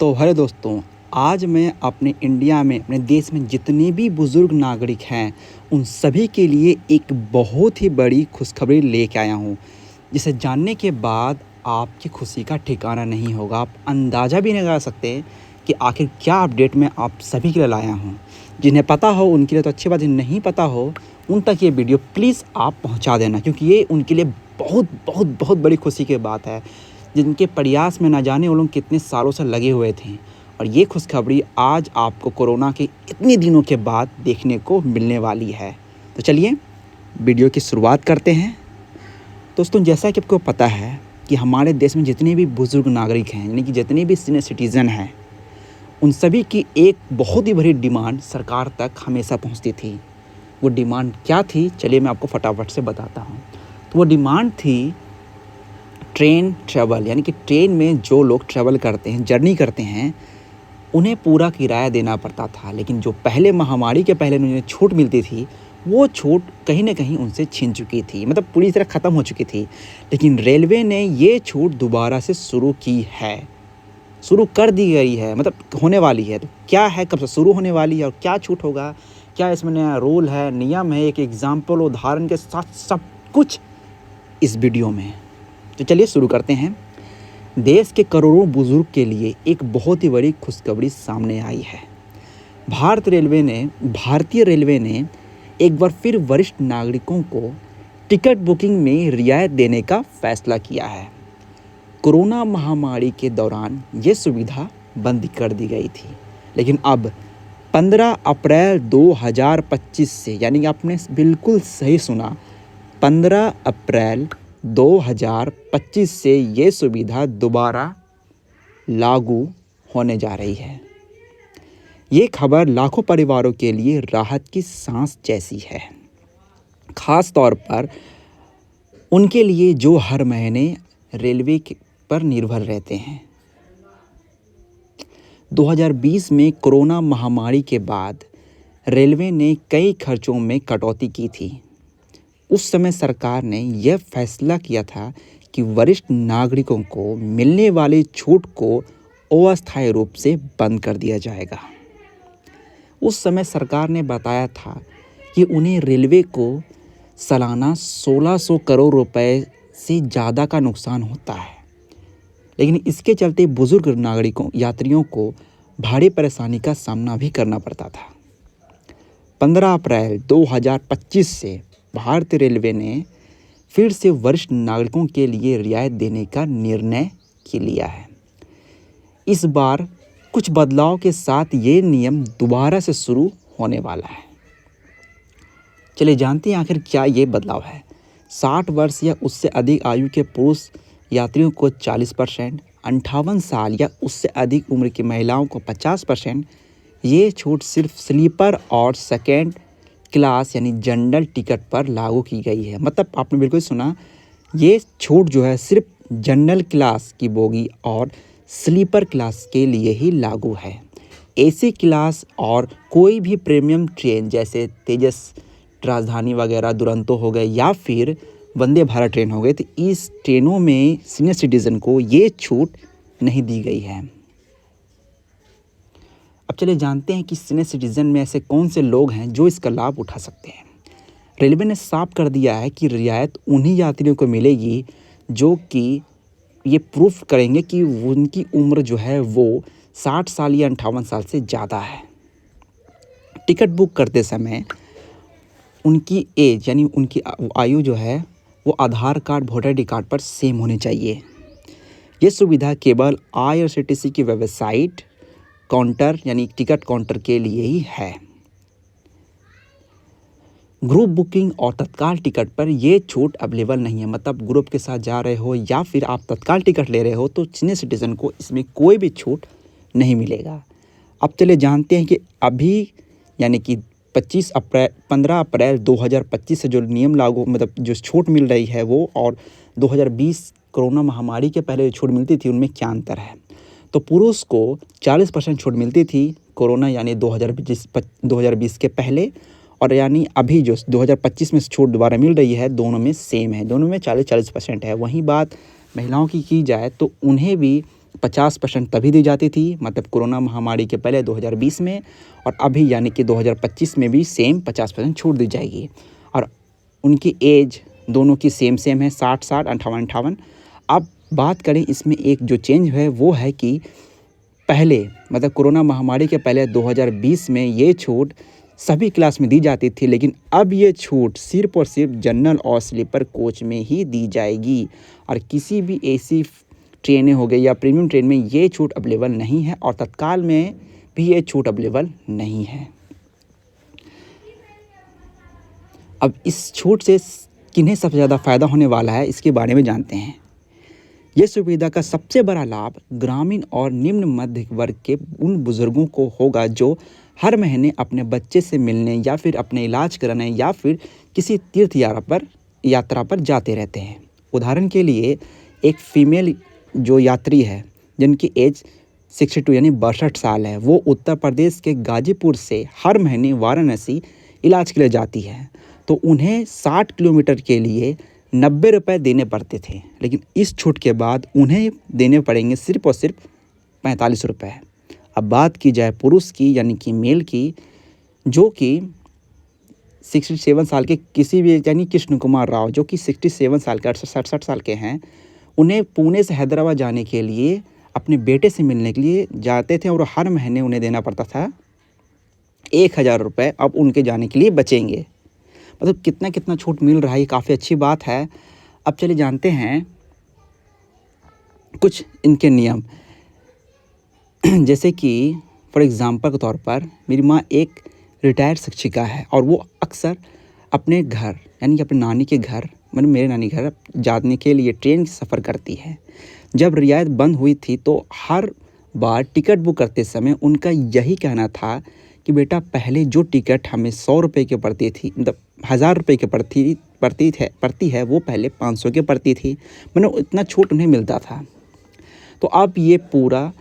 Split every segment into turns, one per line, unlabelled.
तो हेलो दोस्तों, आज मैं अपने इंडिया में अपने देश में जितने भी बुज़ुर्ग नागरिक हैं उन सभी के लिए एक बहुत ही बड़ी खुशखबरी लेके आया हूँ, जिसे जानने के बाद आपकी खुशी का ठिकाना नहीं होगा। आप अंदाज़ा भी नहीं लगा सकते कि आखिर क्या अपडेट मैं आप सभी के लिए लाया हूँ। जिन्हें पता हो उनके लिए तो अच्छी बात है, नहीं पता हो उन तक ये वीडियो प्लीज़ आप पहुँचा देना, क्योंकि ये उनके लिए बहुत बहुत बहुत बड़ी खुशी की बात है, जिनके प्रयास में ना जाने वो लोग कितने सालों से लगे हुए थे। और ये खुशखबरी आज आपको कोरोना के इतने दिनों के बाद देखने को मिलने वाली है। तो चलिए वीडियो की शुरुआत करते हैं। दोस्तों, जैसा कि आपको पता है कि हमारे देश में जितने भी बुज़ुर्ग नागरिक हैं, यानी कि जितने भी सीनियर सिटीज़न हैं, उन सभी की एक बहुत ही बड़ी डिमांड सरकार तक हमेशा पहुंचती थी। वो डिमांड क्या थी, चलिए मैं आपको फटाफट से बताता हूं। तो वो डिमांड थी ट्रेन ट्रैवल, यानी कि ट्रेन में जो लोग ट्रैवल करते हैं, जर्नी करते हैं, उन्हें पूरा किराया देना पड़ता था। लेकिन जो पहले महामारी के पहले उन्हें छूट मिलती थी, वो छूट कहीं न कहीं उनसे छिन चुकी थी, मतलब पूरी तरह ख़त्म हो चुकी थी। लेकिन रेलवे ने ये छूट दोबारा से शुरू की है, शुरू कर दी गई है, मतलब होने वाली है। तो क्या है, कब से शुरू होने वाली है और क्या छूट होगा, क्या इसमें नया रूल है, नियम है, एक एग्ज़ाम्पल उदाहरण के साथ सब कुछ इस वीडियो में। तो चलिए शुरू करते हैं। देश के करोड़ों बुजुर्ग के लिए एक बहुत ही बड़ी खुशखबरी सामने आई है। भारतीय रेलवे ने एक बार फिर वरिष्ठ नागरिकों को टिकट बुकिंग में रियायत देने का फैसला किया है। कोरोना महामारी के दौरान ये सुविधा बंद कर दी गई थी, लेकिन अब 15 अप्रैल 2025 से, यानी आपने बिल्कुल सही सुना, 15 अप्रैल 2025 से ये सुविधा दोबारा लागू होने जा रही है। ये खबर लाखों परिवारों के लिए राहत की सांस जैसी है, खास तौर पर उनके लिए जो हर महीने रेलवे पर निर्भर रहते हैं। 2020 में कोरोना महामारी के बाद रेलवे ने कई खर्चों में कटौती की थी। उस समय सरकार ने यह फैसला किया था कि वरिष्ठ नागरिकों को मिलने वाली छूट को अस्थायी रूप से बंद कर दिया जाएगा। उस समय सरकार ने बताया था कि उन्हें रेलवे को सालाना 1600 करोड़ रुपए से ज़्यादा का नुकसान होता है, लेकिन इसके चलते बुजुर्ग यात्रियों को भारी परेशानी का सामना भी करना पड़ता था। 15 अप्रैल 2025 से भारतीय रेलवे ने फिर से वरिष्ठ नागरिकों के लिए रियायत देने का निर्णय लिया है। इस बार कुछ बदलाव के साथ ये नियम दोबारा से शुरू होने वाला है। चलिए जानते हैं आखिर क्या ये बदलाव है। 60 वर्ष या उससे अधिक आयु के पुरुष यात्रियों को 40%, 58 साल या उससे अधिक उम्र की महिलाओं को 50%। ये छूट सिर्फ स्लीपर और सेकेंड क्लास यानी जनरल टिकट पर लागू की गई है। मतलब आपने बिल्कुल सुना, ये छूट जो है सिर्फ जनरल क्लास की बोगी और स्लीपर क्लास के लिए ही लागू है। एसी क्लास और कोई भी प्रीमियम ट्रेन जैसे तेजस, राजधानी वगैरह, दुरंतो हो गए या फिर वंदे भारत ट्रेन हो गए, तो इस ट्रेनों में सीनियर सिटीज़न को ये छूट नहीं दी गई है। अब चलिए जानते हैं कि सीनियर सिटीज़न में ऐसे कौन से लोग हैं जो इसका लाभ उठा सकते हैं। रेलवे ने साफ कर दिया है कि रियायत उन्हीं यात्रियों को मिलेगी जो कि ये प्रूफ करेंगे कि उनकी उम्र जो है वो 60 साल या 58 साल से ज़्यादा है। टिकट बुक करते समय उनकी एज यानी उनकी आयु जो है वो Aadhaar card, voter I D card पर सेम होनी चाहिए। ये सुविधा केवल IRCTC की वेबसाइट काउंटर यानी टिकट काउंटर के लिए ही है। ग्रुप बुकिंग और तत्काल टिकट पर ये छूट अवेलेबल नहीं है। मतलब ग्रुप के साथ जा रहे हो या फिर आप तत्काल टिकट ले रहे हो तो सीनियर सिटीज़न को इसमें कोई भी छूट नहीं मिलेगा। अब चलिए जानते हैं कि अभी यानी कि 15 अप्रैल 2025 से जो नियम लागू, मतलब जो छूट मिल रही है वो, और 2020 कोरोना महामारी के पहले जो छूट मिलती थी उनमें क्या अंतर है। तो पुरुष को 40% छूट मिलती थी कोरोना यानी 2020 के पहले, और यानी अभी जो 2025 में छूट दोबारा मिल रही है, दोनों में सेम है, दोनों में 40% है। वहीं बात महिलाओं की जाए तो उन्हें भी 50% तभी दी जाती थी, मतलब कोरोना महामारी के पहले 2020 में, और अभी यानी कि 2025 में भी सेम 50% छूट दी जाएगी। और उनकी एज दोनों की सेम है, 60, 58। अब बात करें इसमें एक जो चेंज है वो है कि पहले मतलब कोरोना महामारी के पहले 2020 में ये छूट सभी क्लास में दी जाती थी, लेकिन अब ये छूट सिर्फ़ और सिर्फ जनरल और स्लीपर कोच में ही दी जाएगी। और किसी भी एसी ट्रेनें हो गई या प्रीमियम ट्रेन में ये छूट अवेलेबल नहीं है, और तत्काल में भी ये छूट अवेलेबल नहीं है। अब इस छूट से किन्हें सबसे ज़्यादा फ़ायदा होने वाला है, इसके बारे में जानते हैं। ये सुविधा का सबसे बड़ा लाभ ग्रामीण और निम्न मध्य वर्ग के उन बुज़ुर्गों को होगा जो हर महीने अपने बच्चे से मिलने या फिर अपने इलाज कराने या फिर किसी तीर्थ यात्रा पर जाते रहते हैं। उदाहरण के लिए एक फीमेल जो यात्री है जिनकी एज 62 यानी 62 साल है, वो उत्तर प्रदेश के गाजीपुर से हर महीने वाराणसी इलाज के लिए जाती है, तो उन्हें 60 किलोमीटर के लिए 90 रुपये देने पड़ते थे, लेकिन इस छूट के बाद उन्हें देने पड़ेंगे सिर्फ़ और सिर्फ 45 रुपये। अब बात की जाए पुरुष की यानी कि मेल की, जो कि 67 साल के किसी भी यानी कृष्ण कुमार राव जो कि 67 साल के 67 साल के हैं, उन्हें पुणे से हैदराबाद जाने के लिए अपने बेटे से मिलने के लिए जाते थे, और हर महीने उन्हें देना पड़ता था 1000 रुपये। अब उनके जाने के लिए बचेंगे। मतलब कितना छूट मिल रहा है, ये काफ़ी अच्छी बात है। अब चलिए जानते हैं कुछ इनके नियम। जैसे कि फॉर एग्ज़ाम्पल के तौर पर मेरी माँ एक रिटायर्ड शिक्षिका है, और वो अक्सर अपने घर यानी कि अपने नानी के घर मतलब मेरे नानी घर जाने के लिए ट्रेन सफ़र करती है। जब रियायत बंद हुई थी तो हर बार टिकट बुक करते समय उनका यही कहना था कि बेटा पहले जो टिकट हमें 100 रुपये की पड़ती थी, मतलब 1000 रुपये की पड़ती है वो पहले 500 की पड़ती थी, मतलब इतना छूट उन्हें मिलता था। तो अब ये पूरा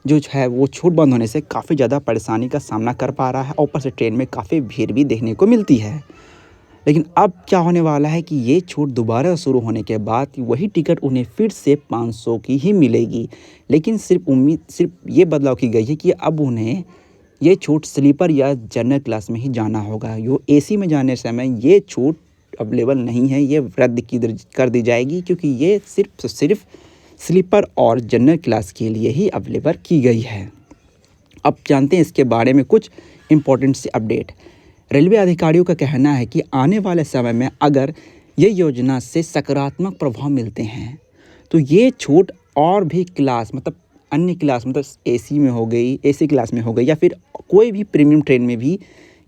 जो है वो छूट बंद होने से काफ़ी ज़्यादा परेशानी का सामना कर पा रहा है, और ऊपर से ट्रेन में काफ़ी भीड़ भी देखने को मिलती है। लेकिन अब क्या होने वाला है कि ये छूट दोबारा शुरू होने के बाद वही टिकट उन्हें फिर से 500 की ही मिलेगी, लेकिन सिर्फ ये बदलाव की गई है कि अब उन्हें ये छूट स्लीपर या जनरल क्लास में ही जाना होगा। यो एसी में जाने समय ये छूट अवेलेबल नहीं है, ये रद्द कर दी जाएगी, क्योंकि ये सिर्फ स्लीपर और जनरल क्लास के लिए ही अवेलेबल की गई है। अब जानते हैं इसके बारे में कुछ इम्पोर्टेंट सी अपडेट। रेलवे अधिकारियों का कहना है कि आने वाले समय में अगर ये योजना से सकारात्मक प्रभाव मिलते हैं तो ये छूट और भी क्लास मतलब अन्य क्लास मतलब एसी में हो गई, एसी क्लास में हो गई, या फिर कोई भी प्रीमियम ट्रेन में भी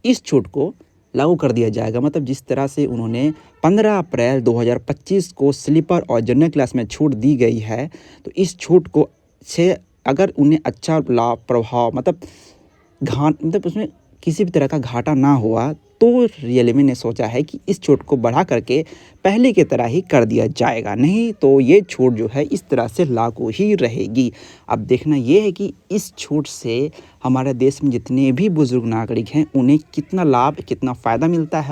इस छूट को लागू कर दिया जाएगा। मतलब जिस तरह से उन्होंने 15 अप्रैल 2025 को स्लीपर और जनरल क्लास में छूट दी गई है, तो इस छूट को से अगर उन्हें अच्छा लाभ प्रभाव मतलब उसमें किसी भी तरह का घाटा ना हुआ, तो रेलवे ने सोचा है कि इस छूट को बढ़ा करके पहले की तरह ही कर दिया जाएगा, नहीं तो ये छूट जो है इस तरह से लागू ही रहेगी। अब देखना ये है कि इस छूट से हमारे देश में जितने भी बुज़ुर्ग नागरिक हैं उन्हें कितना लाभ, कितना फ़ायदा मिलता है।